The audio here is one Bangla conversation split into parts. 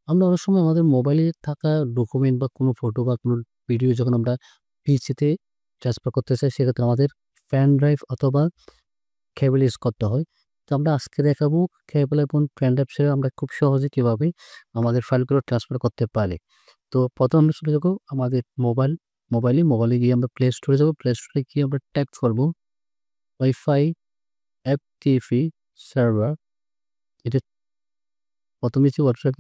আমরা অনেক সময় আমাদের মোবাইলে থাকা ডকুমেন্ট বা কোনো ফটো বা কোনো ভিডিও যখন আমরা পিসিতে ট্রান্সফার করতে চাই, সেক্ষেত্রে আমাদের পেন ড্রাইভ অথবা কেবল ইউজ করতে হয়। তো আমরা আজকে দেখাবো কেবল এবং পেন ড্রাইভ ছেড়ে আমরা খুব সহজে কিভাবে আমাদের ফাইলগুলো ট্রান্সফার করতে পারি। তো প্রথমে আমরা চলে যাবো আমাদের মোবাইলে গিয়ে আমরা প্লে স্টোরে যাবো। প্লে স্টোরে গিয়ে আমরা টাইপ করব ওয়াইফাই এফটিপি সার্ভার। এটা প্রথমে যে ওয়েবসাইট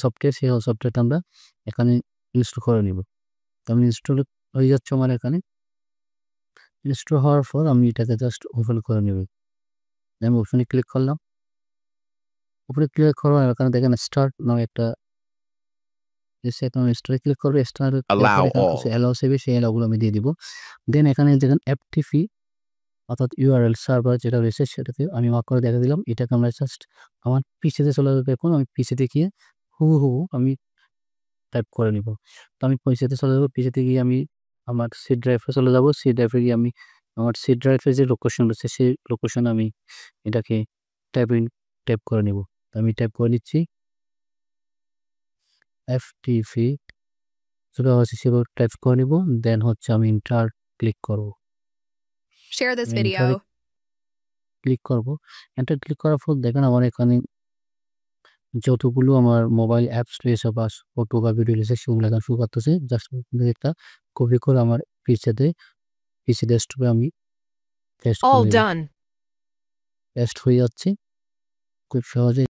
সফটওয়্যার, সেই সফটওয়্যারটা আমরা এখানে ইনস্টল করে নিব। তো আমি ইনস্টল হয়ে যাচ্ছে আমার এখানে। ইনস্টল হওয়ার পর আমি এটাকে জাস্ট ওপেন করে নিব। আমি ওপেনে ক্লিক করলাম। উপরে ক্লিক করার এখানে দেখেন স্টার্ট নামে একটা এসে, এখানে স্টারে ক্লিক করব। স্টারে দেওয়ার পর Allow এখানে কিছু all. অ্যালাউ চাইবে, সেই অ্যালাউগুলো আমি দিয়ে দিব। দেন এখানে দেখেন এফটিপি অর্থাৎ ইউআরএল সার্ভার যেটা রয়েছে সেটাকে আমি মার্ক করে দেখে দিলাম। এটাকে আমরা জাস্ট আমার পিসিতে চলে যাবো। এখন আমি পিসিতে গিয়ে হুবহু আমি টাইপ করে নিব। তো আমি পিসিতে চলে যাবো। পিসিতে গিয়ে আমি আমার সি ড্রাইভে চলে যাবো। সি ড্রাইভে গিয়ে আমি আমার সি ড্রাইভের যে লোকেশন রয়েছে সেই লোকেশনে আমি এটাকে টাইপ করে নিব। তো আমি টাইপ করে নিচ্ছি এফটিপি, যেটা হচ্ছে সেভাবে টাইপ করে নিব। দেন হচ্ছে আমি এন্টার ক্লিক করব। Share this এন্টারে video. ক্লিক করব। এন্টার ক্লিক করার পর দেখেন আমার এখানে যতগুলো আমার মোবাইল অ্যাপস রয়েছে বা ফটো বা ভিডিও রয়েছে সেগুলো এখানে শো করতেছে। জাস্ট একটা কপি করে আমার পিসি ডেস্কটপে আমি পেস্ট করে All নিব। done. পেস্ট হয়ে যাচ্ছে খুব সহজে।